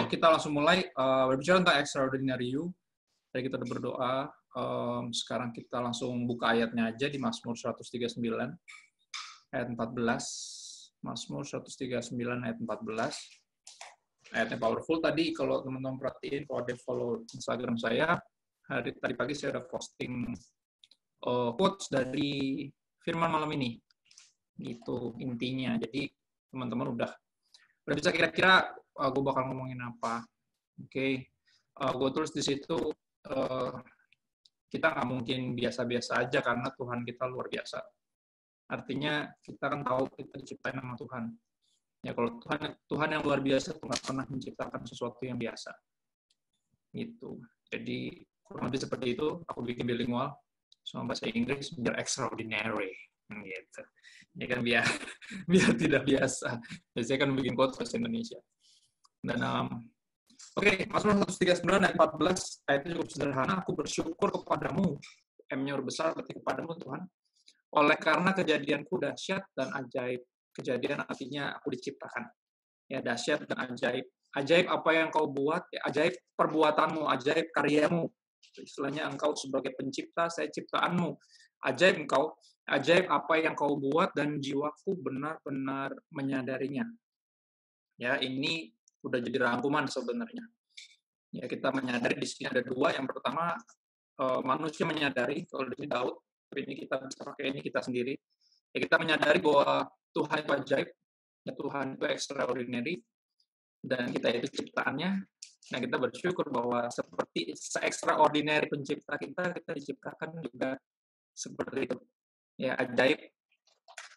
kita langsung mulai berbicara tentang extraordinary you. Tadi kita udah berdoa. Sekarang kita langsung buka ayatnya aja di Mazmur 139 ayat 14. Mazmur 139 ayat 14. Ayatnya powerful. Tadi kalau teman-teman perhatiin, kalau ada follow Instagram saya, tadi pagi saya udah posting quotes dari firman malam ini. Gitu intinya. Jadi teman-teman udah bisa kira-kira gue bakal ngomongin apa. Oke. Gue tulis di situ, kita nggak mungkin biasa-biasa aja karena Tuhan kita luar biasa. Artinya kita kan tahu kita diciptain sama Tuhan. Ya kalau Tuhan yang luar biasa tuh nggak pernah menciptakan sesuatu yang biasa. Gitu. Jadi kurang lebih seperti itu. Aku bikin bilingual sama bahasa Inggris biar extraordinary. Gitu. Ya kan biar tidak biasa. Biasanya kan bikin quotes bahasa Indonesia. Dan Oke, Mazmur 139 ayat 14, ayatnya cukup sederhana. Aku bersyukur kepadamu, M-nya besar, berarti kepadamu Tuhan. Oleh karena kejadianku dahsyat dan ajaib. Kejadian artinya aku diciptakan. Ya, dahsyat dan ajaib. Ajaib apa yang kau buat, ya, ajaib perbuatanmu, ajaib karyamu. Istilahnya engkau sebagai pencipta, saya ciptaanmu. Ajaib engkau, ajaib apa yang kau buat dan jiwaku benar-benar menyadarinya. Ya, ini udah jadi rangkuman sebenarnya. Ya, kita menyadari di sini ada dua. Yang pertama, manusia menyadari, kalau di sini Daud, tapi ini kita bisa pakai ini kita sendiri. Ya, kita menyadari bahwa Tuhan itu ajaib, ya, Tuhan itu extraordinary, dan kita itu ciptaannya. Nah, kita bersyukur bahwa seperti se-extraordinary pencipta kita diciptakan juga seperti itu. Ya, ajaib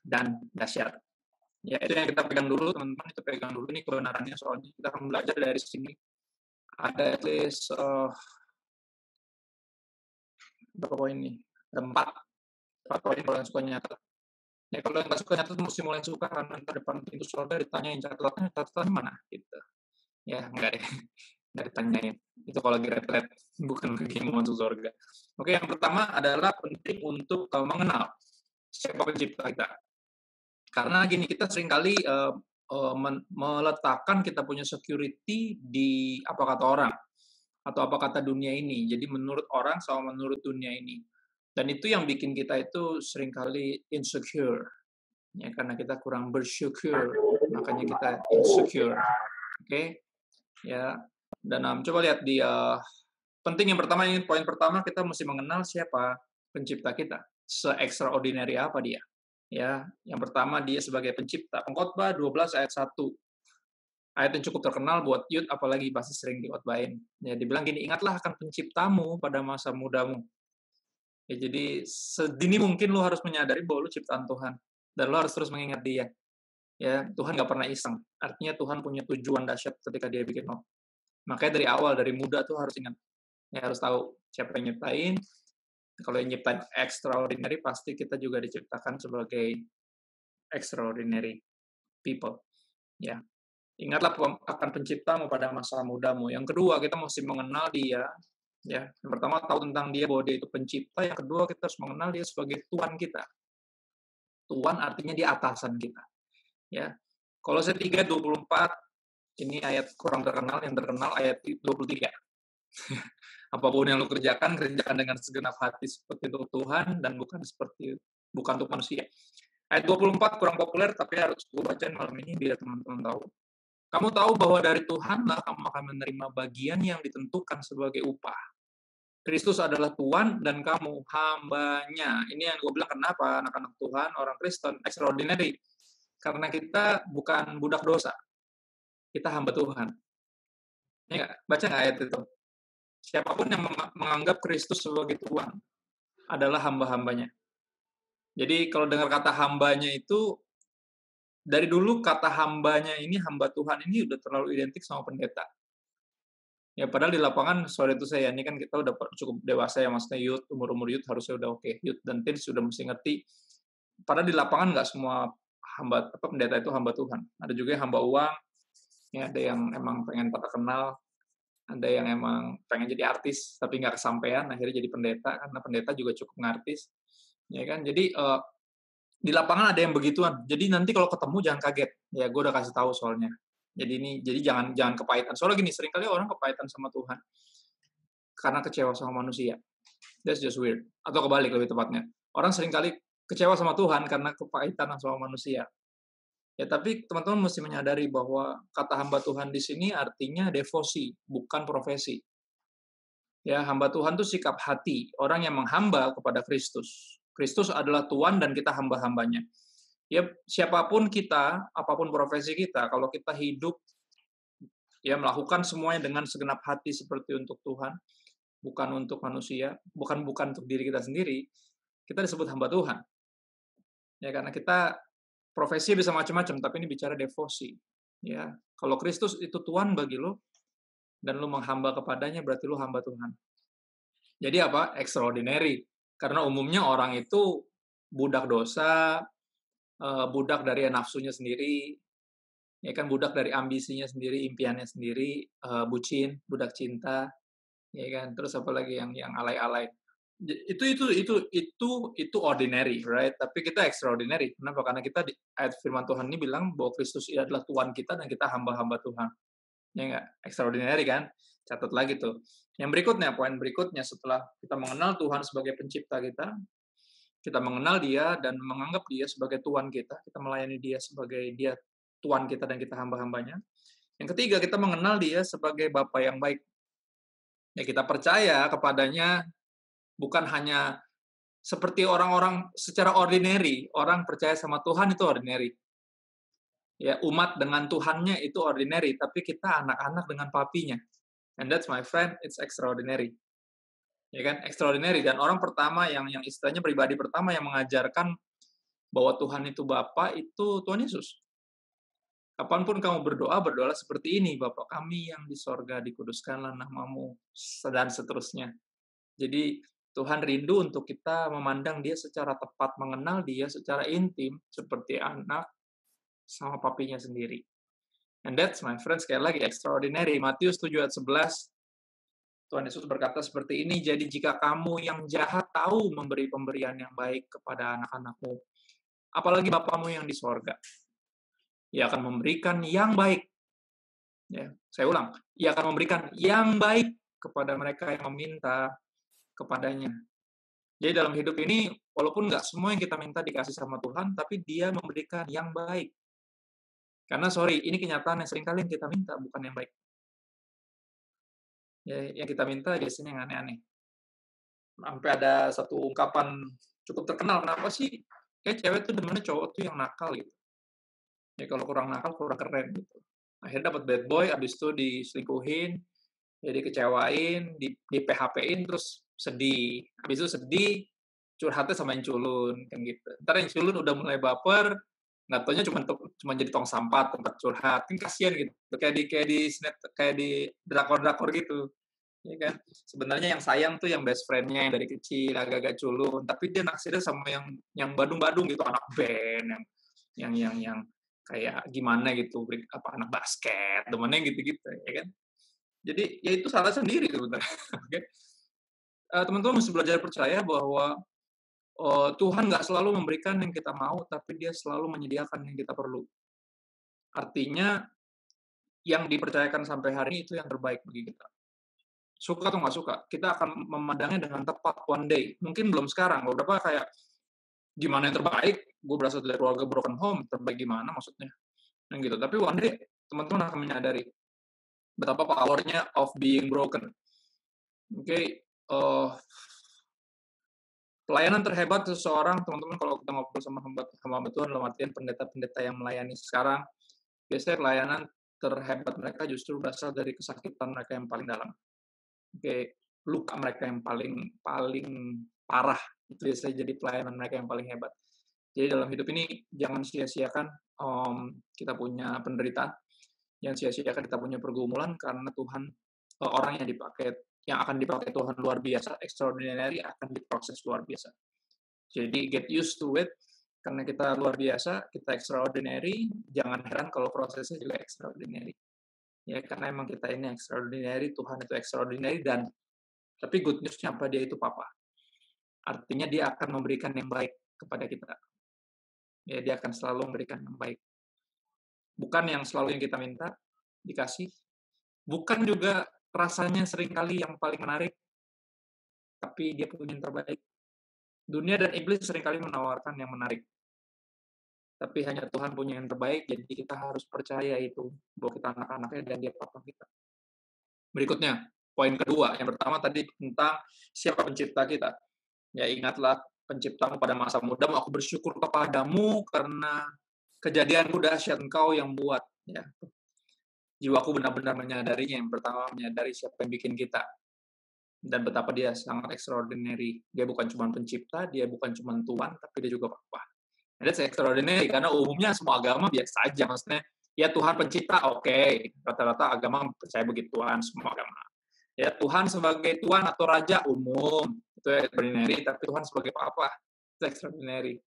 dan dahsyat. Ya, itu yang kita pegang dulu, teman-teman. Kita pegang dulu nih kebenarannya, soalnya kita akan belajar dari sini. Ada at least berapa poin nih? Ada 4 poin kalau yang suka nyatat. Ya, kalau yang nggak suka nyatat, mesti mulai suka, karena nanti depan pintu surga ditanyain catatannya mana? Gitu. Ya, enggak deh. Nggak ditanyain. Itu kalau lagi retret, bukan lagi mau masuk surga. Oke, yang pertama adalah penting untuk mengenal siapa pencipta kita. Karena gini, kita seringkali meletakkan kita punya security di apa kata orang atau apa kata dunia ini. Jadi menurut orang sama menurut dunia ini. Dan itu yang bikin kita itu seringkali insecure. Ya, karena kita kurang bersyukur, makanya kita insecure. Oke? Ya. Dan coba lihat di penting yang pertama, ini poin pertama, kita mesti mengenal siapa pencipta kita. Se-extraordinary apa dia. Ya, yang pertama dia sebagai pencipta. Pengkhotbah 12 ayat 1. Ayat yang cukup terkenal buat youth, apalagi pasti sering dikhotbahin. Ya, dibilang gini, ingatlah akan penciptamu pada masa mudamu. Ya, jadi sedini mungkin lu harus menyadari bahwa lu ciptaan Tuhan. Dan lu harus terus mengingat dia. Ya, Tuhan nggak pernah iseng. Artinya Tuhan punya tujuan dahsyat ketika dia bikin lo. Makanya dari awal, dari muda tuh harus ingat. Ya, harus tahu siapa yang nyiptain. Kalau yang nyiptain extraordinary, pasti kita juga diciptakan sebagai extraordinary people. Ya, ingatlah akan penciptamu pada masa mudamu. Yang kedua, kita mesti mengenal dia. Ya, yang pertama tahu tentang dia bahwa dia itu pencipta. Yang kedua, kita harus mengenal dia sebagai Tuhan kita. Tuhan artinya dia atasan kita. Ya, Kolose 3:24, ini ayat kurang terkenal, yang terkenal ayat 23. Apapun yang lu kerjakan dengan segenap hati seperti untuk Tuhan dan bukan untuk manusia. Ayat 24 kurang populer, tapi harus gue bacain malam ini biar teman-teman tahu. Kamu tahu bahwa dari Tuhanlah kamu akan menerima bagian yang ditentukan sebagai upah. Kristus adalah Tuhan dan kamu hambanya. Ini yang gue bilang, kenapa anak-anak Tuhan, orang Kristen, extraordinary. Karena kita bukan budak dosa. Kita hamba Tuhan. Ya, baca nggak ayat itu? Siapapun yang menganggap Kristus sebagai Tuhan adalah hamba-hambanya. Jadi kalau dengar kata hambanya itu, dari dulu kata hambanya ini, hamba Tuhan ini udah terlalu identik sama pendeta. Ya, padahal di lapangan, sore itu ini kan kita udah cukup dewasa ya, maksudnya youth, umur-umur youth harusnya udah oke. Youth dan teens sudah mesti ngerti. Padahal di lapangan nggak semua pendeta itu hamba Tuhan. Ada juga yang hamba uang, ya, ada yang emang pengen terkenal, ada yang emang pengen jadi artis tapi nggak kesampaian, akhirnya jadi pendeta, karena pendeta juga cukup ngartis, ya kan. Jadi di lapangan ada yang begituan. Jadi nanti kalau ketemu jangan kaget, ya gue udah kasih tahu soalnya. Jadi jangan jangan kepahitan. Soalnya gini, seringkali orang kepahitan sama Tuhan karena kecewa sama manusia. That's just weird. Atau kebalik lebih tepatnya. Orang seringkali kecewa sama Tuhan karena kepahitan sama manusia. Ya, tapi teman-teman mesti menyadari bahwa kata hamba Tuhan di sini artinya devosi, bukan profesi. Ya, hamba Tuhan itu sikap hati, orang yang menghamba kepada Kristus. Kristus adalah Tuhan dan kita hamba-hambanya. Ya, siapapun kita, apapun profesi kita, kalau kita hidup ya melakukan semuanya dengan segenap hati seperti untuk Tuhan, bukan untuk manusia, bukan bukan untuk diri kita sendiri, kita disebut hamba Tuhan. Ya, karena kita profesi bisa macam-macam, tapi ini bicara devosi. Ya, kalau Kristus itu Tuhan bagi lo dan lo menghamba kepadanya, berarti lo hamba Tuhan. Jadi apa? Extraordinary. Karena umumnya orang itu budak dosa, budak dari nafsunya sendiri, ya kan, budak dari ambisinya sendiri, impiannya sendiri, bucin, budak cinta, ya kan. Terus apa lagi yang alay-alay. Itu ordinary, right? Tapi kita extraordinary. Kenapa? Karena kita di ayat firman Tuhan ini bilang bahwa Kristus adalah Tuhan kita dan kita hamba-hamba Tuhan. Ya enggak? Extraordinary kan? Catat lagi tuh. Yang berikutnya, poin berikutnya, setelah kita mengenal Tuhan sebagai pencipta kita mengenal Dia dan menganggap Dia sebagai Tuhan kita melayani Dia sebagai Dia Tuhan kita dan kita hamba-hambanya. Yang ketiga, kita mengenal Dia sebagai Bapa yang baik. Ya, kita percaya kepadanya bukan hanya seperti orang-orang secara ordinary, orang percaya sama Tuhan itu ordinary. Ya, umat dengan Tuhannya itu ordinary, tapi kita anak-anak dengan papinya. And that's, my friend, it's extraordinary. Ya kan? Extraordinary. Dan orang pertama yang istilahnya pribadi pertama yang mengajarkan bahwa Tuhan itu Bapa itu Tuhan Yesus. Kapanpun kamu berdoa, berdoalah seperti ini, Bapa kami yang di sorga, dikuduskanlah namamu, dan seterusnya. Jadi Tuhan rindu untuk kita memandang Dia secara tepat, mengenal Dia secara intim, seperti anak sama papinya sendiri. And that's, my friend, sekali lagi, extraordinary. Matius 7 ayat 11, Tuhan Yesus berkata seperti ini, jadi jika kamu yang jahat tahu memberi pemberian yang baik kepada anak-anakmu, apalagi Bapamu yang di sorga, Ia akan memberikan yang baik. Ya, saya ulang, Ia akan memberikan yang baik kepada mereka yang meminta kepadanya. Jadi dalam hidup ini, walaupun nggak semua yang kita minta dikasih sama Tuhan, tapi Dia memberikan yang baik. Karena ini kenyataan yang seringkali yang kita minta, bukan yang baik. Ya, yang kita minta biasanya yang aneh-aneh. Sampai ada satu ungkapan cukup terkenal, kenapa sih kayak cewek tuh demennya cowok tuh yang nakal gitu. Ya kalau kurang nakal, kurang keren gitu. Akhirnya dapat bad boy, abis itu diselingkuhin, ya dikecewain, di PHP-in, terus sedih. Habis itu sedih, curhatnya sama yang culun, kan gitu. Ntar yang culun udah mulai baper, nggak taunya cuma jadi tong sampah, tempat curhat. Kan kasihan gitu. Kayak di drakor-drakor gitu. Ya kan? Sebenarnya yang sayang tuh yang best friend-nya yang dari kecil agak-agak culun, tapi dia naksirnya sama yang badung-badung gitu, anak band, yang kayak gimana gitu, anak basket, temennya gitu-gitu, ya kan? Jadi ya itu salah sendiri sebenarnya. Oke. Teman-teman mesti belajar percaya bahwa Tuhan nggak selalu memberikan yang kita mau, tapi Dia selalu menyediakan yang kita perlu. Artinya, yang dipercayakan sampai hari ini itu yang terbaik bagi kita. Suka atau nggak suka, kita akan memandangnya dengan tepat one day. Mungkin belum sekarang, beberapa kayak, gimana yang terbaik? Gue berasal dari keluarga broken home, terbaik gimana maksudnya? Yang gitu. Tapi one day, teman-teman akan menyadari betapa power-nya of being broken. Oke, pelayanan terhebat seseorang, teman-teman, kalau kita ngobrol sama hamba Tuhan, dalam artian pendeta-pendeta yang melayani sekarang, biasanya pelayanan terhebat mereka justru berasal dari kesakitan mereka yang paling dalam. Oke, luka mereka yang paling parah, itu biasanya jadi pelayanan mereka yang paling hebat. Jadi dalam hidup ini, jangan sia-siakan kita punya penderitaan, jangan sia-siakan kita punya pergumulan, karena Tuhan, orang yang akan dipakai Tuhan luar biasa, extraordinary, akan diproses luar biasa. Jadi get used to it, karena kita luar biasa, kita extraordinary, jangan heran kalau prosesnya juga extraordinary. Ya, karena emang kita ini extraordinary, Tuhan itu extraordinary, tapi good news-nya apa? Dia itu Papa. Artinya Dia akan memberikan yang baik kepada kita. Ya, Dia akan selalu memberikan yang baik. Bukan yang selalu yang kita minta, dikasih. Bukan juga rasanya seringkali yang paling menarik, tapi dia punya yang terbaik. Dunia dan iblis seringkali menawarkan yang menarik, tapi hanya Tuhan punya yang terbaik, jadi kita harus percaya itu, bahwa kita anak-anaknya dan dia papa kita. Berikutnya, poin kedua, yang pertama tadi tentang siapa pencipta kita. Ya ingatlah penciptamu pada masa mudamu, aku bersyukur kepadamu karena kejadianmu dahsyat engkau yang buat. Ya. Jiwaku benar-benar menyadarinya, yang pertama menyadari siapa yang bikin kita. Dan betapa dia sangat extraordinary. Dia bukan cuma pencipta, dia bukan cuma Tuhan, tapi dia juga Bapa. That's extraordinary, karena umumnya semua agama biasa aja. Maksudnya, ya Tuhan pencipta, oke. Rata-rata agama percaya begituan, semua agama. Ya Tuhan sebagai Tuhan atau Raja umum, itu extraordinary, tapi Tuhan sebagai Papa, itu extraordinary.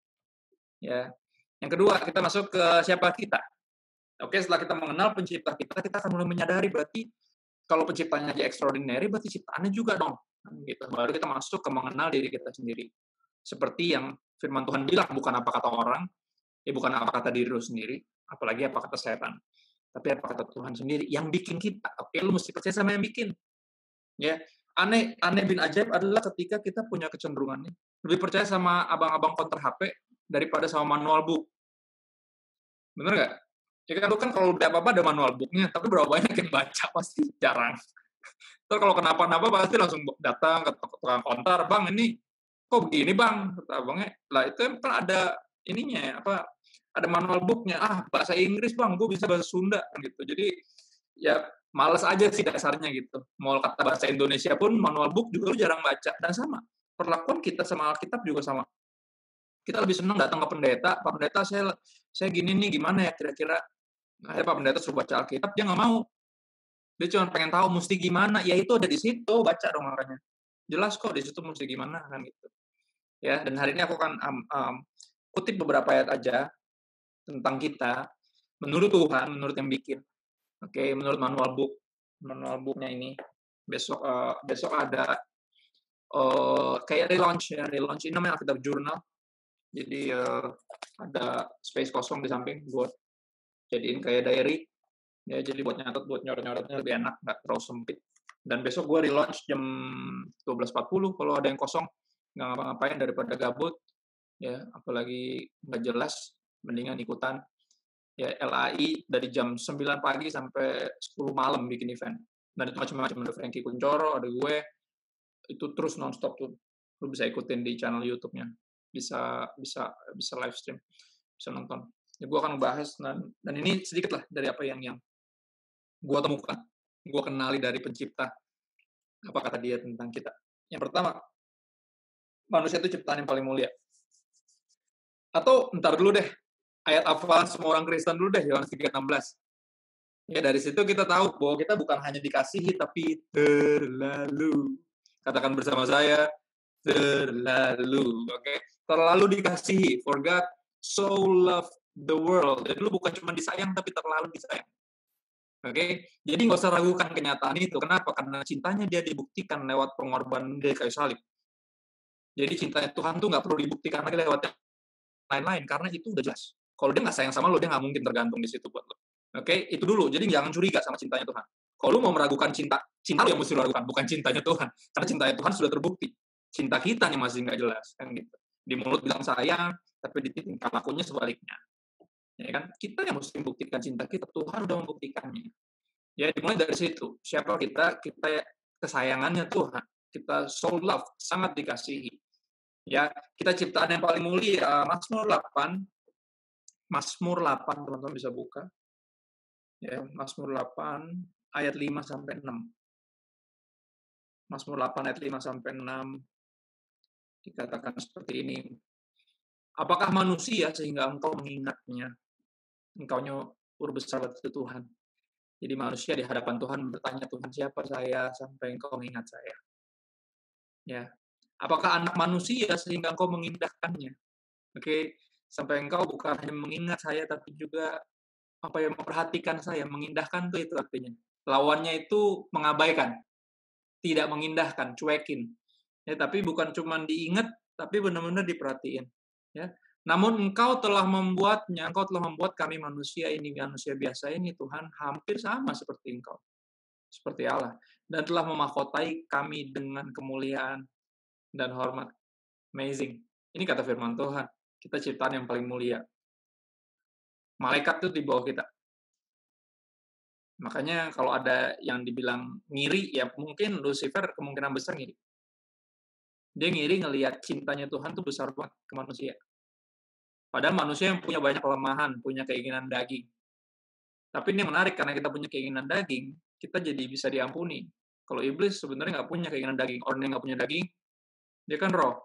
Ya. Yang kedua, kita masuk ke siapa kita. Oke, setelah kita mengenal pencipta kita akan mulai menyadari berarti kalau penciptanya aja extraordinary, berarti ciptaannya juga dong. Gitu. Baru kita masuk ke mengenal diri kita sendiri. Seperti yang firman Tuhan bilang, bukan apa kata orang, bukan apa kata diri lu sendiri, apalagi apa kata setan. Tapi apa kata Tuhan sendiri, yang bikin kita. Oke, lu mesti percaya sama yang bikin. Ya, aneh bin ajaib adalah ketika kita punya kecenderungan nih, lebih percaya sama abang-abang counter HP daripada sama manual book. Bener nggak? Ya kan, lu kan kalau udah apa-apa ada manual booknya, tapi berapa banyak yang baca? Pasti jarang. Terus kalau kenapa-napa pasti langsung datang ke tukang konter, "Bang, ini kok begini, Bang?" Kata abangnya. Lah itu kan ada ininya ya, apa, ada manual book-nya. "Ah, bahasa Inggris, Bang, gue bisa bahasa Sunda." Gitu. Jadi ya males aja sih dasarnya gitu. Mau kata bahasa Indonesia pun manual book juga lu jarang baca. Dan sama, perlakuan kita sama Alkitab juga sama. Kita lebih senang datang ke pendeta, "Pak Pendeta, saya gini nih, gimana ya kira-kira?" Akhirnya Pak Pendeta suruh baca Alkitab, dia nggak mau. Dia cuma pengen tahu mesti gimana, ya itu ada di situ, baca dong makanya. Jelas kok di situ mesti gimana kan gitu. Ya, dan hari ini aku akan kutip beberapa ayat aja tentang kita menurut Tuhan, menurut yang bikin. Oke, menurut manual booknya ini. Besok ada kayak relaunch ini namanya Alkitab Journal. Jadi ada space kosong di samping buat jadiin kayak diary. Ya, jadi buat nyatet, buat nyoret-nyoretnya lebih enak, nggak terlalu sempit. Dan besok gue relaunch jam 12.40 kalau ada yang kosong, nggak ngapa-ngapain daripada gabut, ya apalagi nggak jelas, mendingan ikutan. Ya LAI dari jam 9 pagi sampai 10 malam bikin event. Dan itu macam-macam, ada Frankie Kuncoro, ada gue, itu terus nonstop tuh. Lu bisa ikutin di channel YouTube-nya, bisa live stream, bisa nonton. Ya, gue akan bahas dan ini sedikit lah dari apa yang gue temukan, gue kenali dari pencipta, apa kata dia tentang kita. Yang pertama, manusia itu ciptaan yang paling mulia. Atau ntar dulu deh, ayat hafalan semua orang Kristen dulu deh, Yohanes 3:16. Ya dari situ kita tahu bahwa kita bukan hanya dikasihi, tapi terlalu. Katakan bersama saya, terlalu. Oke, terlalu dikasihi. For God so loved the world. Jadi lu bukan cuma disayang, tapi terlalu disayang. Oke, jadi nggak usah ragukan kenyataan itu. Kenapa? Karena cintanya dia dibuktikan lewat pengorbanan di kayu salib. Jadi cintanya Tuhan tuh nggak perlu dibuktikan lagi lewat yang lain-lain, karena itu udah jelas. Kalau dia nggak sayang sama lo, dia nggak mungkin tergantung di situ buat lo. Oke, itu dulu. Jadi jangan curiga sama cintanya Tuhan. Kalau lo mau meragukan cinta lo yang mesti lo ragukan, bukan cintanya Tuhan. Karena cintanya Tuhan sudah terbukti. Cinta kita nih masih nggak jelas, kan gitu. Di mulut bilang sayang, tapi di tingkah lakunya sebaliknya. Ya kan? Kita yang mesti membuktikan cinta kita. Tuhan udah membuktikannya. Ya, dimulai dari situ. Siapa kita? Kita kesayangannya Tuhan. Kita so love, sangat dikasihi. Ya, kita ciptaan yang paling mulia. Mazmur 8, teman-teman bisa buka. Ya, Mazmur 8 ayat 5 sampai 6. Mazmur 8 ayat 5 sampai 6 dikatakan seperti ini. Apakah manusia sehingga engkau mengingatnya? Engkaunya besar itu Tuhan. Jadi manusia di hadapan Tuhan bertanya, Tuhan siapa saya sampai engkau mengingat saya? Ya. Apakah anak manusia sehingga engkau mengindahkannya? Oke, sampai engkau bukan hanya mengingat saya tapi juga memperhatikan saya, mengindahkan itu artinya. Lawannya itu mengabaikan, tidak mengindahkan, cuekin. Ya, tapi bukan cuma diingat, tapi benar-benar diperhatiin. Ya, Namun Engkau telah membuat kami manusia ini, manusia biasa ini Tuhan, hampir sama seperti Engkau, seperti Allah, dan telah memahkotai kami dengan kemuliaan dan hormat. Amazing. Ini kata firman Tuhan. Kita ciptaan yang paling mulia. Malaikat itu di bawah kita. Makanya kalau ada yang dibilang ngiri, ya mungkin Lucifer kemungkinan besar ngiri. Dia ngiri ngelihat cintanya Tuhan tuh besar banget ke manusia. Padahal manusia yang punya banyak kelemahan, punya keinginan daging. Tapi ini menarik, karena kita punya keinginan daging, kita jadi bisa diampuni. Kalau iblis sebenarnya nggak punya keinginan daging. Orang yang nggak punya daging, dia kan roh.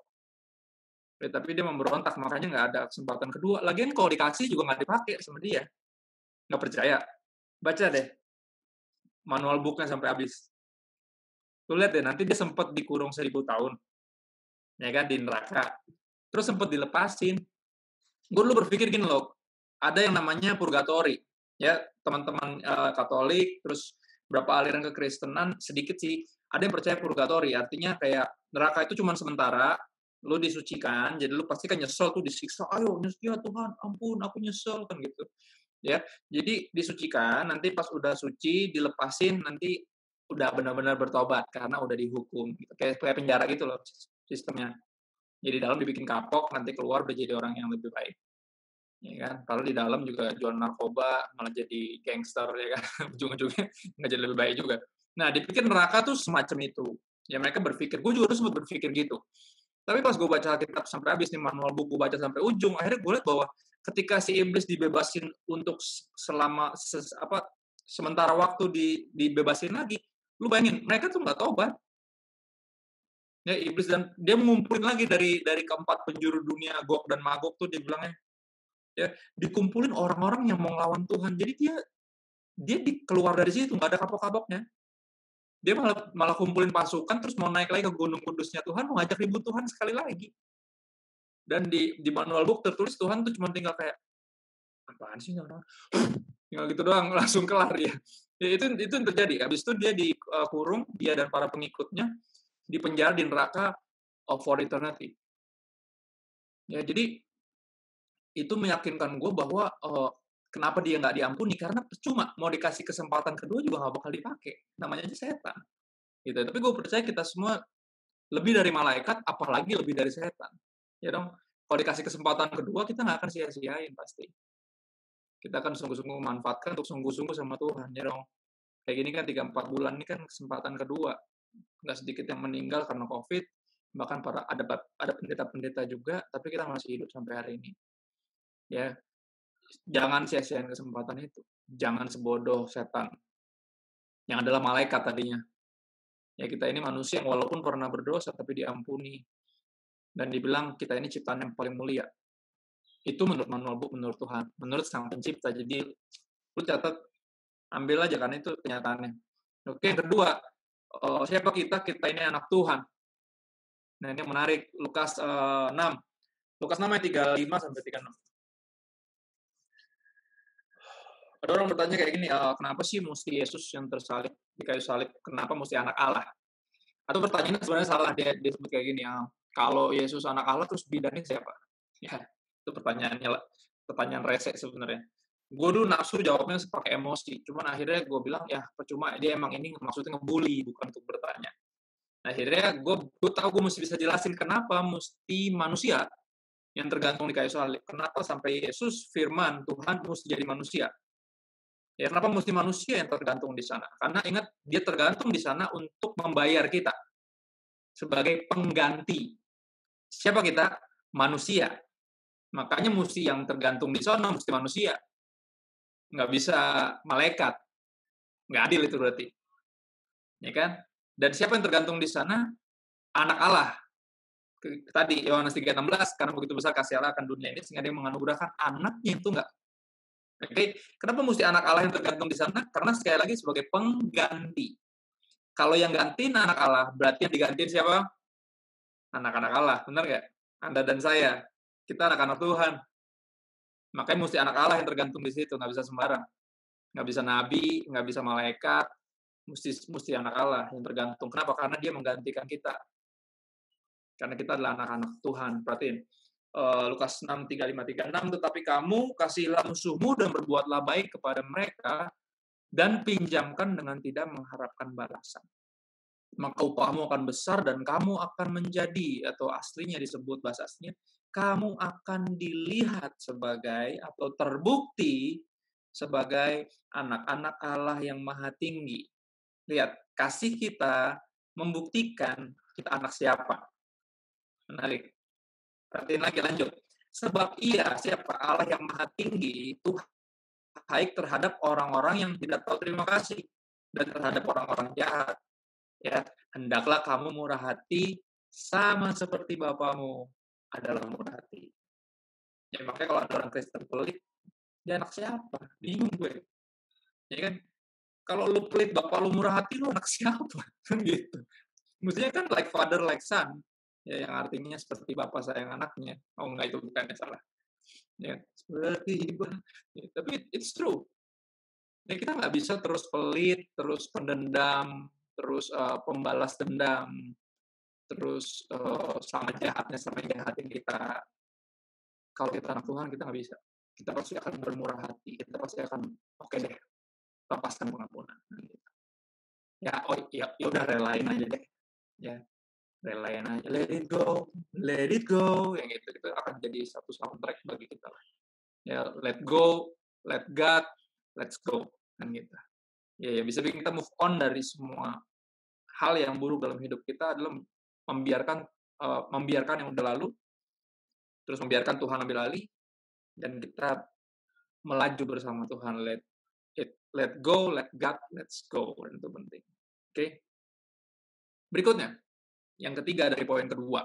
Ya, tapi dia memberontak, makanya nggak ada kesempatan kedua. Lagian kalau dikasih juga nggak dipakai sama dia. Nggak percaya? Baca deh manual booknya sampai habis. Lu lihat deh, nanti dia sempat dikurung 1000 tahun. Ya kan, di neraka. Terus sempat dilepasin. Gue dulu berpikir gini loh, ada yang namanya purgatori. Ya, teman-teman Katolik, terus berapa aliran kekristenan, sedikit sih, ada yang percaya purgatori. Artinya kayak neraka itu cuma sementara, lu disucikan, jadi lu pasti kan nyesel tuh, disiksa, ayo, ya Tuhan, ampun, aku nyesel, kan gitu. Ya, jadi disucikan, nanti pas udah suci, dilepasin, nanti udah benar-benar bertobat, karena udah dihukum. Gitu. Kayak penjara gitu loh, sistemnya. Jadi dalam dibikin kapok, nanti keluar udah jadi orang yang lebih baik. Ya kan? Kalau di dalam juga jual narkoba, malah jadi gangster, ya kan? Ujung-ujungnya nggak jadi lebih baik juga. Nah, dipikir neraka tuh semacam itu. Ya mereka berpikir, gue juga sempat berpikir gitu. Tapi pas gue baca Alkitab sampai habis nih, manual buku baca sampai ujung, akhirnya gue lihat bahwa ketika si iblis dibebasin untuk selama sementara waktu dibebasin lagi, lu bayangin mereka tuh nggak tobat. Ya, iblis, dan dia mengumpulin lagi dari keempat penjuru dunia, Gog dan Magog tuh dibilangnya, ya dikumpulin orang-orang yang mau ngelawan Tuhan. Jadi dia keluar dari situ nggak ada kapok-kapoknya. Dia malah kumpulin pasukan terus mau naik lagi ke gunung kudusnya Tuhan, mau ngajak ribut Tuhan sekali lagi. Dan di manual book tertulis Tuhan tuh cuma tinggal kayak, apaan sih orang? Tinggal gitu doang, langsung kelar ya. Ya itu yang terjadi. Habis itu dia dikurung, dia dan para pengikutnya di penjara di neraka for eternity. Ya, jadi itu meyakinkan gue bahwa kenapa dia nggak diampuni, karena percuma mau dikasih kesempatan kedua juga nggak bakal dipakai. Namanya aja setan. Gitu. Tapi gue percaya kita semua lebih dari malaikat, apalagi lebih dari setan. Ya dong. Kalau dikasih kesempatan kedua, kita nggak akan sia-siain pasti. Kita akan sungguh-sungguh memanfaatkan untuk sungguh-sungguh sama Tuhan. Ya dong. Kayak gini kan 3-4 bulan ini kan kesempatan kedua. Nggak sedikit yang meninggal karena COVID, bahkan ada pendeta-pendeta juga, tapi kita masih hidup sampai hari ini. Ya, jangan sia-siain kesempatan itu. Jangan sebodoh setan. Yang adalah malaikat tadinya. Ya, kita ini manusia yang walaupun pernah berdosa, tapi diampuni. Dan dibilang kita ini ciptaan yang paling mulia. Itu menurut manual book, menurut Tuhan. Menurut Sang Pencipta. Jadi, lu catat, ambil aja, kan itu kenyataannya. Oke, yang kedua, siapa kita? Kita ini anak Tuhan. Nah, ini yang menarik. Lukas 6. Lukas 6 ayat 35 sampai 36. Ada orang bertanya kayak gini, kenapa sih mesti Yesus yang tersalib di kayu salib? Kenapa mesti anak Allah? Atau pertanyaannya sebenarnya salah, dia sebut kayak gini, kalau Yesus anak Allah, terus bidannya siapa? Ya, itu pertanyaan rese sebenarnya. Gue dulu nafsu jawabnya pakai emosi, cuman akhirnya gue bilang, ya percuma, dia emang ini maksudnya ngebully, bukan untuk bertanya. Nah, akhirnya gue tahu gue mesti bisa jelasin kenapa mesti manusia yang tergantung di kayu salib. Kenapa sampai Yesus, firman Tuhan, mesti jadi manusia. Ya, kenapa mesti manusia yang tergantung di sana? Karena ingat, dia tergantung di sana untuk membayar kita sebagai pengganti. Siapa kita? Manusia. Makanya mesti yang tergantung di sana mesti manusia. Nggak bisa malaikat. Nggak adil itu berarti. Ya kan? Dan siapa yang tergantung di sana? Anak Allah. Tadi Yohanes 3:16, karena begitu besar kasih Allah akan dunia ini sehingga dia menganugerahkan anaknya itu enggak. Oke, kenapa mesti anak Allah yang tergantung di sana? Karena sekali lagi sebagai pengganti. Kalau yang gantiin anak Allah, berarti yang digantiin siapa? Anak-anak Allah, benar nggak? Anda dan saya, kita anak-anak Tuhan. Makanya mesti anak Allah yang tergantung di situ, nggak bisa sembarang. Nggak bisa nabi, nggak bisa malaikat, mesti anak Allah yang tergantung. Kenapa? Karena dia menggantikan kita. Karena kita adalah anak-anak Tuhan, perhatiin. Lukas 6, 35, 36, tetapi kamu kasihilah musuhmu dan berbuatlah baik kepada mereka dan pinjamkan dengan tidak mengharapkan balasan. Maka upahmu akan besar dan kamu akan menjadi, atau aslinya disebut bahasa aslinya, kamu akan dilihat sebagai atau terbukti sebagai anak-anak Allah yang maha tinggi. Lihat, kasih kita membuktikan kita anak siapa. Menarik. Perhatiin lagi, lanjut. Sebab ia, siapa? Allah yang maha tinggi, itu baik terhadap orang-orang yang tidak tahu terima kasih dan terhadap orang-orang jahat. Ya, hendaklah kamu murah hati sama seperti Bapamu adalah murah hati. Ya, makanya kalau ada orang Kristen pelit, dia anak siapa? Bingung gue. Ya kan? Kalau lu pelit, bapak lu murah hati, lu anak siapa? Kan gitu. Mestinya kan like father, like son. Ya, yang artinya seperti bapak sayang anaknya. Oh enggak, itu bukannya salah. Ya, seperti ya, tapi it's true. Ya, kita nggak bisa terus pelit, terus pendendam, terus pembalas dendam, terus sama jahatnya sama jahatin kita. Kalau kita anak Tuhan, kita nggak bisa. Kita pasti akan bermurah hati. Kita pasti akan, oke deh, lepaskan pengampunan. Ya, oh ya udah relain aja deh. Ya, relain aja, let it go, yang itu akan jadi satu soundtrack bagi kita. Ya, let go, let God, let's go, kan gitu. Ya, bisa bikin kita move on dari semua hal yang buruk dalam hidup kita adalah membiarkan yang udah lalu, terus membiarkan Tuhan ambil alih, dan kita melaju bersama Tuhan. Let go, let God, let's go. Dan itu penting. Oke. Berikutnya, yang ketiga dari poin kedua.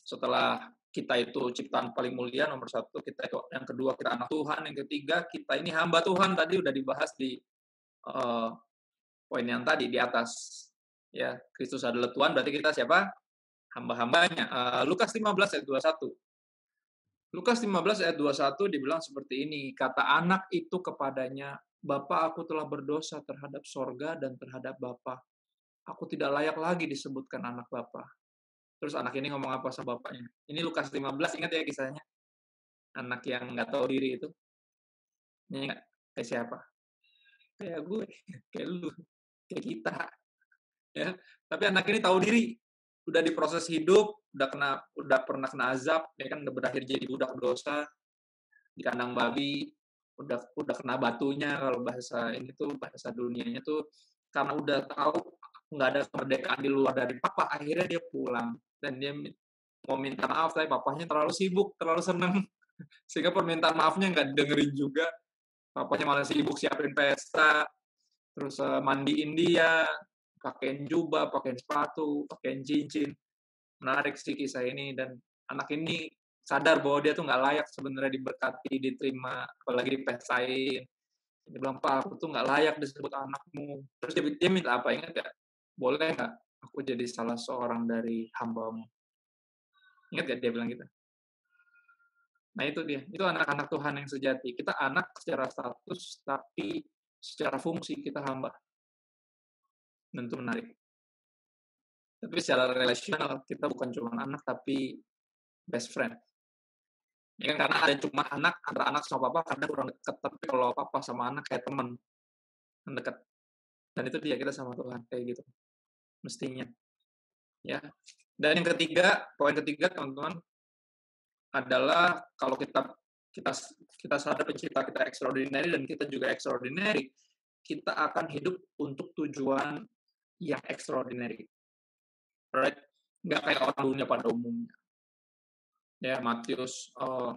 Setelah kita itu ciptaan paling mulia, nomor satu, kita itu, yang kedua kita anak Tuhan, yang ketiga kita ini hamba Tuhan. Tadi udah dibahas di poin yang tadi di atas. Ya, Kristus adalah Tuhan, berarti kita siapa? Hamba-hambanya. Lukas 15 ayat 21. Lukas 15 ayat 21 dibilang seperti ini, kata anak itu kepadanya, Bapa, aku telah berdosa terhadap sorga dan terhadap Bapa. Aku tidak layak lagi disebutkan anak Bapa. Terus anak ini ngomong apa sama bapaknya? Ini Lukas 15, ingat ya kisahnya? Anak yang nggak tahu diri itu. Ini nggak? Kayak siapa? Kayak gue, kayak lu, kayak kita. Ya. Tapi anak ini tahu diri. Udah diproses hidup, udah pernah kena azab, ya kan, udah berakhir jadi budak dosa di kandang babi, udah kena batunya, kalau bahasa ini tuh bahasa dunianya tuh, karena udah tahu nggak ada kemerdekaan di luar dari papa, akhirnya dia pulang dan dia mau minta maaf, tapi papanya terlalu sibuk, terlalu seneng, sehingga permintaan maafnya nggak dengerin juga. Papanya malah sibuk siapin pesta, terus mandiin dia, pakein jubah, pakein sepatu, pakein cincin. Menarik sih kisah ini, dan anak ini sadar bahwa dia tuh nggak layak sebenarnya diberkati, diterima, apalagi dipestain. Dia bilang, Pak, aku tuh nggak layak disebut anakmu. Terus dia minta apa, ingat nggak? Boleh nggak aku jadi salah seorang dari hamba-Mu? Ingat nggak dia bilang gitu? Nah itu dia, itu anak-anak Tuhan yang sejati. Kita anak secara status, tapi secara fungsi kita hamba. Dan itu menarik. Tapi secara relasional, kita bukan cuma anak, tapi best friend. Ya kan, karena ada cuma anak, antara anak sama papa, karena kurang dekat. Tapi kalau papa sama anak kayak teman, dekat. Dan itu dia, kita sama Tuhan, kayak gitu. Mestinya. Ya. Dan yang ketiga, poin ketiga, teman-teman, adalah kalau kita sadar pencipta kita extraordinary dan kita juga extraordinary, kita akan hidup untuk tujuan yang extraordinary. Right? Nggak kayak orang dunia pada umumnya. Ya, Matius 5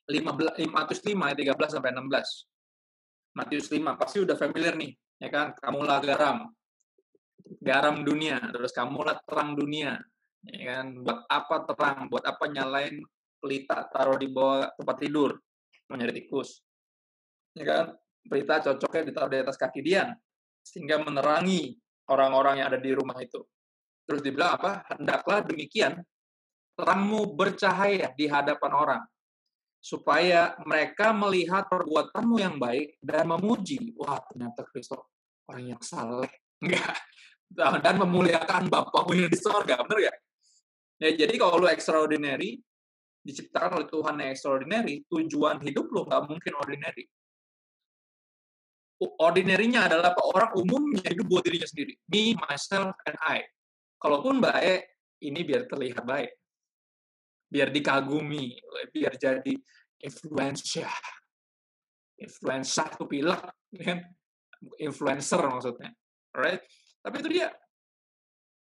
ayat 13 sampai 16. Matius 5 pasti udah familiar nih, ya kan? Kamulah garam dunia, terus kamulah terang dunia. Ya kan? Buat apa terang? Buat apa nyalain pelita taruh di bawah tempat tidur? Mau nyari tikus. Ya kan? Pelita cocoknya ditaruh di atas kaki Dian sehingga menerangi orang-orang yang ada di rumah itu. Terus dibilang apa? Hendaklah demikian terangmu bercahaya di hadapan orang, supaya mereka melihat perbuatanmu yang baik dan memuji, wah ternyata Kristus orang yang saleh, enggak, dan memuliakan Bapamu yang di sorga, benar ya? Ya jadi kalau lu extraordinary, diciptakan oleh Tuhan yang extraordinary, tujuan hidup lo nggak mungkin ordinary. Ordinary-nya adalah orang umumnya hidup buat dirinya sendiri. Me, myself, and I. Kalaupun baik, ini biar terlihat baik. Biar dikagumi, biar jadi influencer. Influencer itu pilek, kan? Influencer maksudnya. Alright? Tapi itu dia.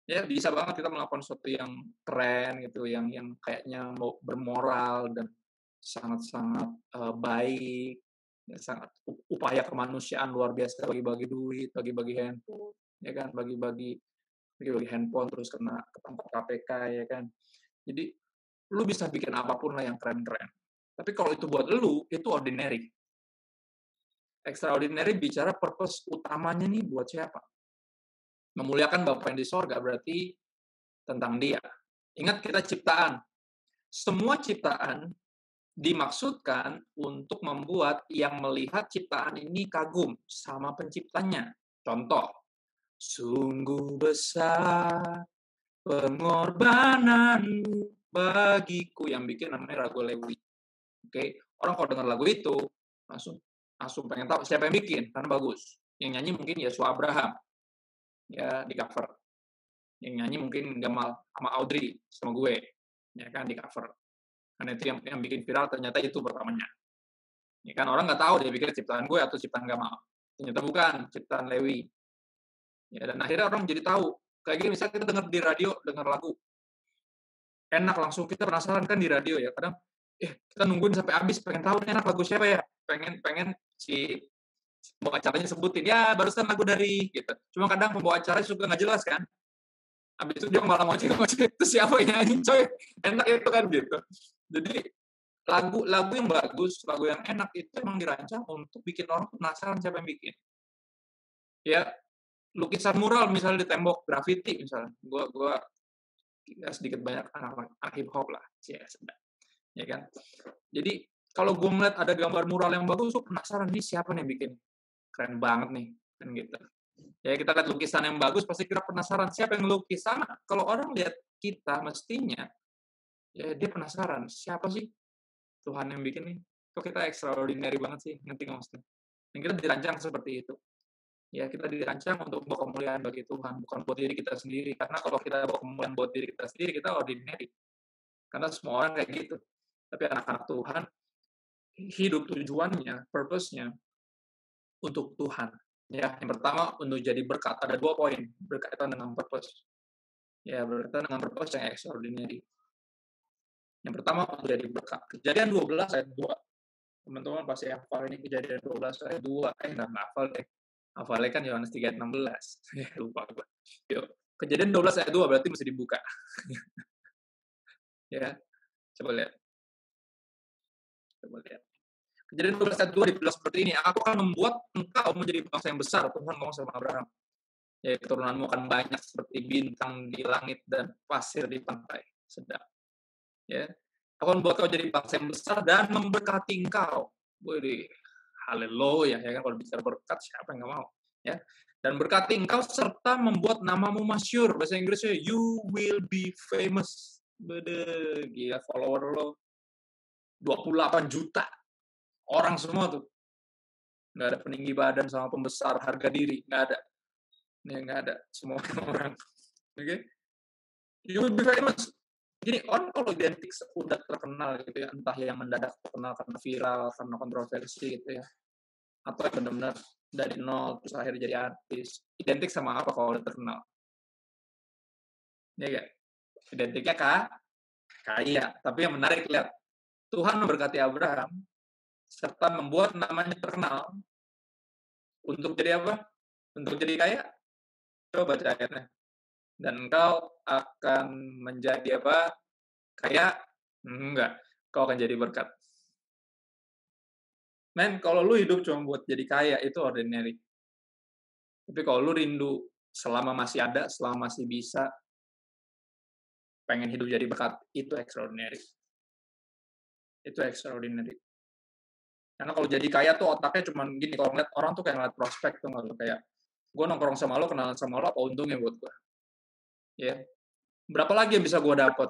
Ya, bisa banget kita melakukan sesuatu yang keren gitu, yang kayaknya mau bermoral dan sangat-sangat baik, ya, sangat upaya kemanusiaan luar biasa, bagi-bagi duit, bagi-bagi handphone, ya kan, bagi-bagi handphone terus ketangkap KPK, ya kan. Jadi lu bisa bikin apapun lah yang keren-keren. Tapi kalau itu buat lu, itu ordinary. Extraordinary bicara purpose utamanya nih buat siapa? Memuliakan Bapa yang di sorga berarti tentang dia. Ingat kita ciptaan. Semua ciptaan dimaksudkan untuk membuat yang melihat ciptaan ini kagum sama penciptanya. Contoh, sungguh besar pengorbananmu bagiku, yang bikin namanya Rago Lewi. Oke, orang kalau dengar lagu itu langsung pengen tahu siapa yang bikin, karena bagus. Yang nyanyi mungkin Yesua Abraham, ya di cover. Yang nyanyi mungkin Gamal sama Audrey sama gue, ya kan di cover. Karena itu yang bikin viral, ternyata itu pertamanya. Ya kan, orang nggak tahu, dia pikir ciptaan gue atau ciptaan Gamal. Ternyata bukan, ciptaan Lewi. Ya, dan akhirnya orang jadi tahu. Kayak gini, misalnya kita dengar di radio, dengar lagu. Enak, langsung kita penasaran kan di radio ya. Kadang, kita nungguin sampai habis, pengen tahu enak lagu siapa ya. Pengen si pembawa acaranya sebutin, ya barusan lagu dari, gitu. Cuma kadang pembawa acaranya suka nggak jelas kan. Habis itu dia malah mau cek itu siapa yang nyanyi, coy. Enak itu kan, gitu. Jadi, lagu yang bagus, lagu yang enak itu emang dirancang untuk bikin orang penasaran siapa yang bikin. Ya, lukisan mural misalnya di tembok, graffiti misalnya. Gua ya sedikit banyak anak hip hop lah, ya sedang. Ya kan? Jadi kalau gue melihat ada gambar mural yang bagus, gue penasaran nih siapa nih yang bikin. Keren banget nih, kan gitu. Ya kita lihat lukisan yang bagus, pasti kita penasaran siapa yang lukis. Sama kalau orang lihat kita mestinya, ya dia penasaran siapa sih Tuhan yang bikin nih. Kok kita extraordinary banget sih, ngerti nggak maksudnya? Dan kita dirancang seperti itu. Ya, kita dirancang untuk bawa kemuliaan bagi Tuhan, bukan buat diri kita sendiri. Karena kalau kita bawa kemuliaan buat diri kita sendiri, kita ordinary. Karena semua orang kayak gitu. Tapi anak-anak Tuhan, hidup tujuannya, purpose-nya, untuk Tuhan. Ya, yang pertama, untuk jadi berkat. Ada 2 poin berkaitan dengan purpose. Ya, berkaitan dengan purpose yang extraordinary. Yang pertama, untuk jadi berkat. Kejadian 12 ayat 2. Teman-teman pasti hafal ini, Kejadian 12 ayat 2. Nggak hafal deh. Hafalnya kan Yohanes 3 ayat 16. Lupa gue. Yuk. Kejadian 12 ayat 2 berarti mesti dibuka. Ya, coba lihat. Kejadian 12 ayat 2 dibilang seperti ini. Aku akan membuat engkau menjadi bangsa yang besar. Tuhan ngomong sama Abraham. Ya, keturunanmu akan banyak seperti bintang di langit dan pasir di pantai. Sedap. Ya. Aku akan membuat kau jadi bangsa yang besar dan memberkati engkau. Wih, haleluya, ya kan, kalau bicara berkat siapa yang nggak mau, ya. Dan berkati engkau serta membuat namamu masyhur. Bahasa Inggrisnya you will be famous. Bede, gila, follower lo 28 juta orang semua tuh. Nggak ada peninggi badan sama pembesar harga diri, nggak ada. Nih, nggak ada, semua orang. Oke, okay? You will be famous. Jadi orang kalau identik udah terkenal gitu ya, entah yang mendadak terkenal karena viral, karena kontroversi gitu ya, atau yang benar-benar dari nol terus akhirnya jadi artis. Identik sama apa kalau udah terkenal? Ya gak? Identiknya kaya. Tapi yang menarik, lihat, Tuhan memberkati Abraham serta membuat namanya terkenal untuk jadi apa? Untuk jadi kaya. Coba baca ayatnya. Dan engkau akan menjadi apa? Kaya? Enggak. Kau akan jadi berkat. Men, kalau lu hidup cuma buat jadi kaya, itu ordinary. Tapi kalau lu rindu selama masih ada, selama masih bisa, pengen hidup jadi berkat, itu extraordinary. Itu extraordinary. Karena kalau jadi kaya tuh otaknya cuma gini, kalau ngeliat orang tuh kayak ngeliat prospek tuh, nggak, kayak gue nongkrong sama lo, kenalan sama lo, apa untungnya buat gue? Ya, berapa lagi yang bisa gue dapat?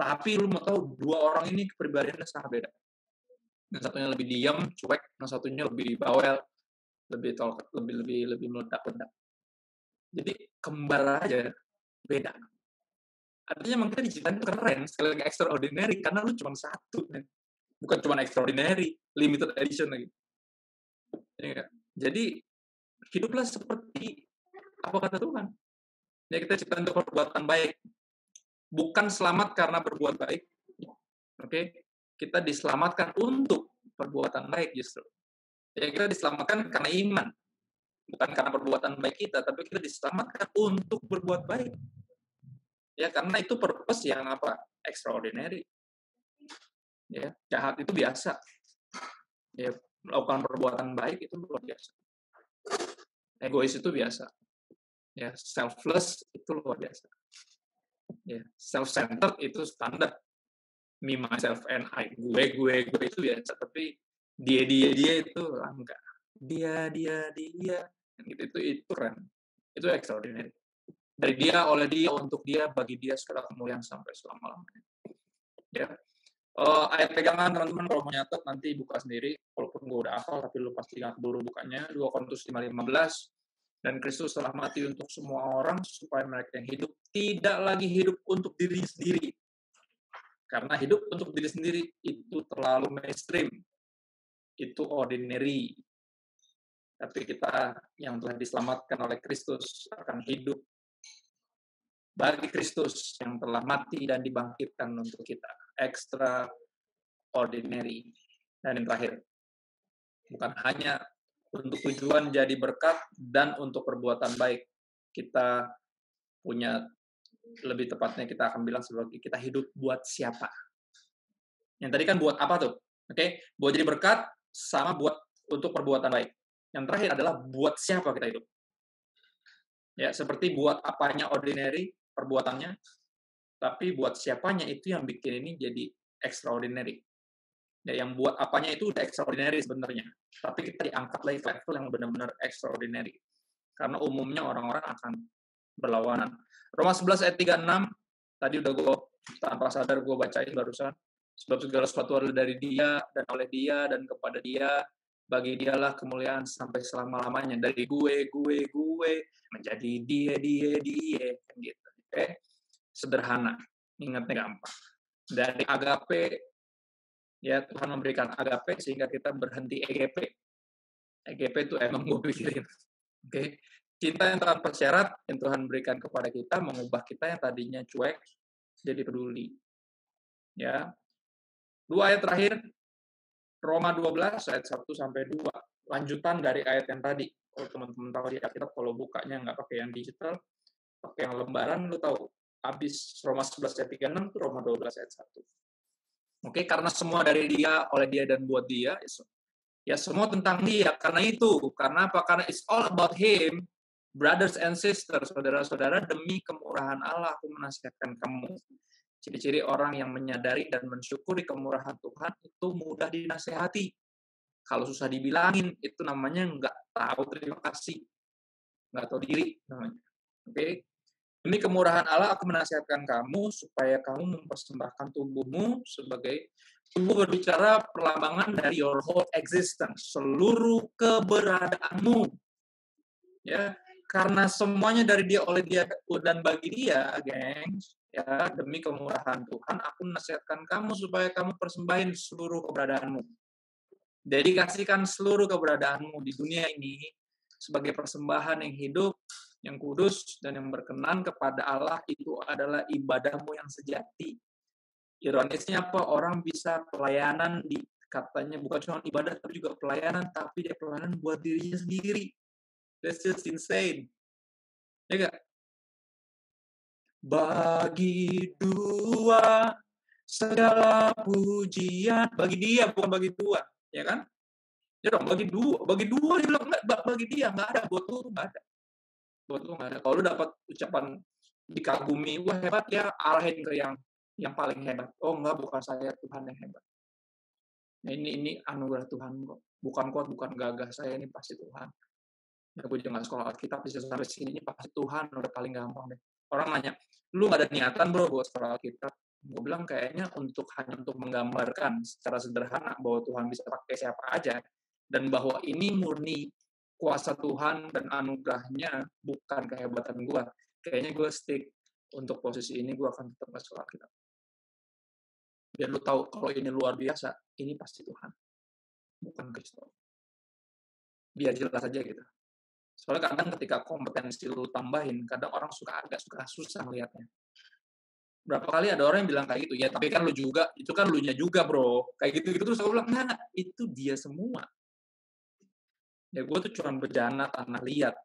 Tapi lu mau tahu, dua orang ini kepribadiannya sangat beda. Yang satunya lebih diam, cuek, yang satunya lebih bawel, lebih talk, lebih meledak-ledak. Jadi kembar aja, beda. Artinya emang kita diciptain tuh keren, sekali lagi extraordinary, karena lu cuma satu, men. Bukan cuma extraordinary, limited edition lagi. Ya, jadi hiduplah seperti apa kata Tuhan. Ya, kita diciptakan untuk perbuatan baik, bukan selamat karena berbuat baik. Oke, kita diselamatkan untuk perbuatan baik justru. Ya, kita diselamatkan karena iman, bukan karena perbuatan baik kita, tapi kita diselamatkan untuk berbuat baik. Ya, karena itu purpose yang apa? Extraordinary. Ya, jahat itu biasa. Ya, melakukan perbuatan baik itu luar biasa. Egois itu biasa. Ya, selfless itu luar biasa. Ya, self-centered itu standar. Me, myself, and I. Gue itu biasa. Tapi dia itu enggak. Dia. Itu keren. Itu extraordinary. Dari dia, oleh dia, untuk dia, bagi dia segala kemuliaan sampai selama-lamanya. Ya. Ayat pegangan teman-teman kalau mau nyatet nanti buka sendiri, walaupun gue udah hafal tapi lu pasti nggak keburu bukanya. 2 Korintus 5:15, dan Kristus telah mati untuk semua orang supaya mereka yang hidup tidak lagi hidup untuk diri sendiri, karena hidup untuk diri sendiri itu terlalu mainstream, itu ordinary. Tapi kita yang telah diselamatkan oleh Kristus akan hidup bagi Kristus yang telah mati dan dibangkitkan untuk kita. Extraordinary. Dan yang terakhir, bukan hanya untuk tujuan jadi berkat dan untuk perbuatan baik. Kita punya, lebih tepatnya kita akan bilang sebagai kita hidup buat siapa. Yang tadi kan buat apa tuh? Oke, buat jadi berkat sama buat untuk perbuatan baik. Yang terakhir adalah buat siapa kita hidup. Ya, seperti buat apanya ordinary perbuatannya, tapi buat siapanya itu yang bikin ini jadi extraordinary. Ya, yang buat apanya itu udah extraordinary sebenarnya, tapi kita diangkat lagi ke level yang benar-benar extraordinary. Karena umumnya orang-orang akan berlawanan. Roma 11 ayat 36, tadi udah gue tanpa sadar gue bacain barusan. Sebab segala sesuatu adalah dari dia, dan oleh dia, dan kepada dia, bagi dialah kemuliaan sampai selama-lamanya. Dari gue, menjadi dia, gitu. Oke? Sederhana, ingatnya gampang. Dari agape, ya Tuhan memberikan agape sehingga kita berhenti EGP. EGP itu emang gue pikirin. Oke? Cinta yang tanpa syarat yang Tuhan berikan kepada kita mengubah kita yang tadinya cuek jadi peduli. Ya. 2 ayat terakhir, Roma 12 ayat 1 sampai 2. Lanjutan dari ayat yang tadi. Kalau teman-teman tahu di Alkitab, kalau bukanya nggak pakai yang digital, pakai yang lembaran, lu tahu. Habis Roma 11 ayat 36 itu Roma 12 ayat 1. Oke, karena semua dari dia, oleh dia, dan buat dia, ya semua tentang dia. Karena itu, karena apa? Karena it's all about him. Brothers and sisters, saudara-saudara, demi kemurahan Allah aku menasihatkan kamu. Ciri-ciri orang yang menyadari dan mensyukuri kemurahan Tuhan itu mudah dinasehati. Kalau susah dibilangin, itu namanya nggak tahu terima kasih. Nggak tahu diri namanya. Oke? Demi kemurahan Allah aku menasihatkan kamu supaya kamu mempersembahkan tubuhmu sebagai tubuh berbicara perlambangan dari your whole existence, seluruh keberadaanmu. Ya, karena semuanya dari dia, oleh dia, dan bagi dia, gengs. Ya, demi kemurahan Tuhan, aku menasihatkan kamu supaya kamu persembahin seluruh keberadaanmu. Dedikasikan seluruh keberadaanmu di dunia ini sebagai persembahan yang hidup, yang kudus, dan yang berkenan kepada Allah. Itu adalah ibadahmu yang sejati. Ironisnya apa? Orang bisa pelayanan di katanya bukan cuma ibadah, tapi juga pelayanan, tapi dia pelayanan buat dirinya sendiri. That's just insane. Ya gak? Bagi dua segala pujian, bagi dia bukan bagi dua, ya kan? Ya dong, bagi dua dia bilang enggak, bagi dia nggak ada, buat lu nggak ada, buat lu nggak ada. Kalau lu dapat ucapan dikagumi, wah hebat ya, arahin ke yang paling hebat. Oh enggak, bukan saya, Tuhan yang hebat. Nah, ini anugerah Tuhan kok, bukan gagah saya, ini pasti Tuhan. Ya, gue juga nggak sekolah Alkitab, bisa sampai sini, ini pasti Tuhan, udah paling gampang deh. Orang nanya, lu nggak ada niatan bro buat sekolah Alkitab? Gue bilang kayaknya hanya untuk menggambarkan secara sederhana bahwa Tuhan bisa pakai siapa aja, dan bahwa ini murni kuasa Tuhan dan anugerahnya, bukan kehebatan gue. Kayaknya gue stick untuk posisi ini, gue akan tetap masuk Alkitab. Biar lu tahu kalau ini luar biasa, ini pasti Tuhan, bukan Kristus. Biar jelas aja gitu. Soalnya kadang ketika kompetensi lu tambahin, kadang orang agak suka susah melihatnya. Berapa kali ada orang yang bilang kayak gitu, ya tapi kan lu juga, itu kan lu nya juga bro, kayak gitu-gitu. Terus aku bilang, nah, itu dia semua. Ya gue tuh cuma berjana karena lihat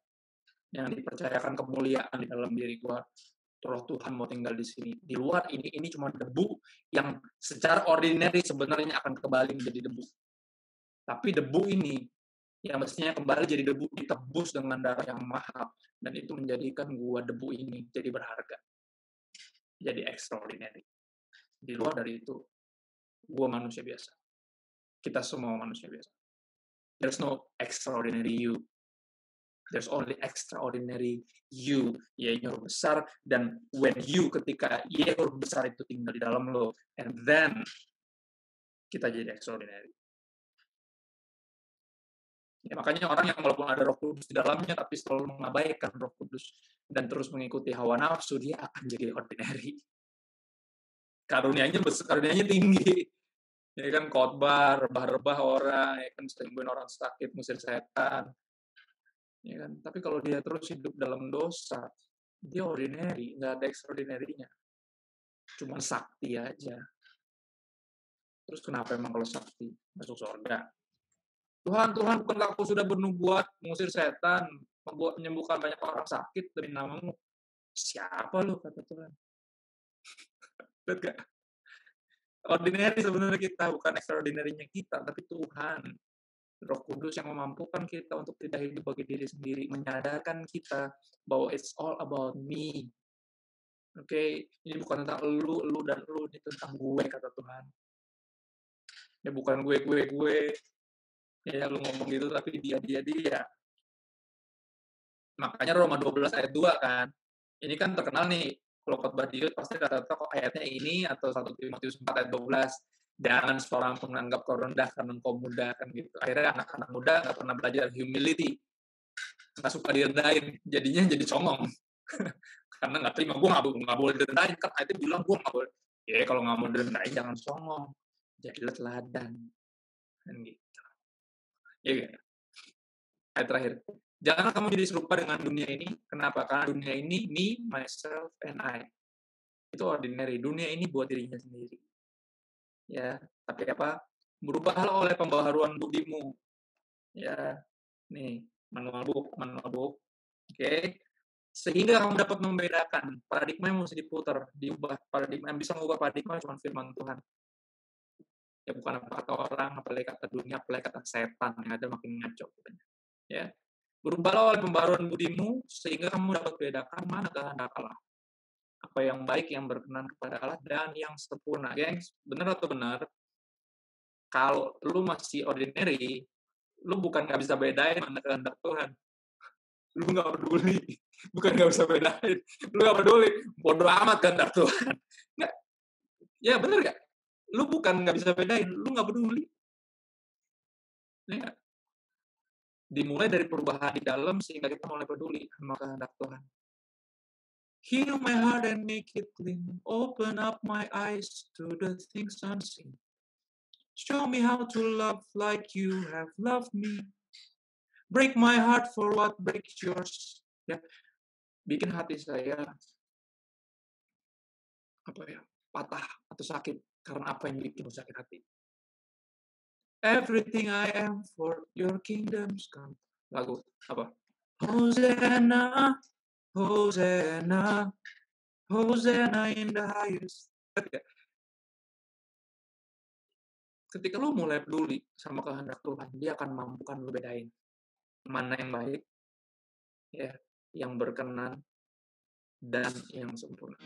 yang dipercayakan kemuliaan di dalam diri gue. Roh Tuhan mau tinggal di sini. Di luar ini cuma debu yang secara ordinary sebenarnya akan kembali menjadi debu. Tapi debu ini yang mestinya kembali jadi debu ditebus dengan darah yang mahal, dan itu menjadikan gue debu ini jadi berharga, jadi extraordinary. Di luar dari itu, gue manusia biasa. Kita semua manusia biasa. There's no extraordinary you. There's only extraordinary you. Ya, huruf besar, dan when you, ketika ya huruf besar itu tinggal di dalam lo, and then kita jadi extraordinary. Ya, makanya orang yang walaupun ada Roh Kudus di dalamnya, tapi selalu mengabaikan Roh Kudus dan terus mengikuti hawa nafsu, dia akan jadi ordinary. Karunia-nya tinggi. Ya kan, khotbah, rebah-rebah orang, ya kan, sembuhin orang sakit, ngusir setan. Ya kan, tapi kalau dia terus hidup dalam dosa, dia ordinary, nggak ada extraordinary-nya. Cuma sakti aja. Terus kenapa emang kalau sakti masuk surga? Tuhan, bukankah aku sudah bernubuat mengusir setan, menyembuhkan banyak orang sakit demi namamu? Siapa lu, kata Tuhan. Lihat gak? Ordinary sebenarnya kita, bukan extraordinary-nya kita, tapi Tuhan. Roh Kudus yang memampukan kita untuk tidak hidup bagi diri sendiri, menyadarkan kita bahwa it's all about me. Oke, ini bukan tentang lu dan lu, ini tentang gue, kata Tuhan. Ya bukan gue. Ya lu ngomong gitu, tapi dia. Makanya Roma 12 ayat 2 kan. Ini kan terkenal nih, kalau khotbah Diut pasti rata-rata kok ayatnya ini, atau 1 Timotius 4 ayat 12. Jangan seorang menganggap kau rendah karena kau muda, kan gitu. Akhirnya anak-anak muda nggak pernah belajar humility. Nggak suka direndahin, jadinya jadi songong. Karena nggak terima, gue nggak boleh direndahin. Kan ayatnya bilang gue nggak boleh. Ya kalau nggak mau direndahin, jangan songong. Jadilah teladan. Kan gitu. Ya, ayat terakhir. Janganlah kamu jadi serupa dengan dunia ini. Kenapa? Karena dunia ini, me, myself, and I. Itu ordinary. Dunia ini buat dirinya sendiri. Ya, tapi apa? Berubahlah oleh pembaharuan budimu. Ya, nih, manual book. Oke. Sehingga kamu dapat membedakan. Paradigma yang mesti diputar, diubah. Paradigma yang bisa mengubah paradigma cuma firman Tuhan. Ya, bukan apa kata orang, apalagi kata dunia, apalagi kata setan. Yang ada makin ngaco. Ya, berubahlah oleh pembaruan budimu, sehingga kamu dapat bedakan mana kehendak Allah. Apa yang baik, yang berkenan kepada Allah, dan yang sempurna. Gengs, benar atau benar, kalau lu masih ordinary, lu bukan nggak bisa bedain mana kehendak Tuhan. Lu nggak peduli. Bukan nggak bisa bedain. Lu nggak peduli. Bodoh amat kehendak Tuhan. Nggak. Ya, benar nggak? Lu bukan nggak bisa bedain. Lu nggak peduli. Ya. Dimulai dari perubahan di dalam, sehingga kita mulai peduli sama kehendak Tuhan. Heal my heart and make it clean. Open up my eyes to the things unseen. Show me how to love like you have loved me. Break my heart for what breaks yours. Ya, bikin hati saya patah atau sakit karena apa yang bikin sakit hati. Everything I am for your kingdom's come. Lagu apa? Hosanna, Hosanna, Hosanna in the highest. Ketika lu mulai peduli sama kehendak Tuhan, dia akan mampukan lu bedain mana yang baik, ya, yang berkenan, dan yang sempurna.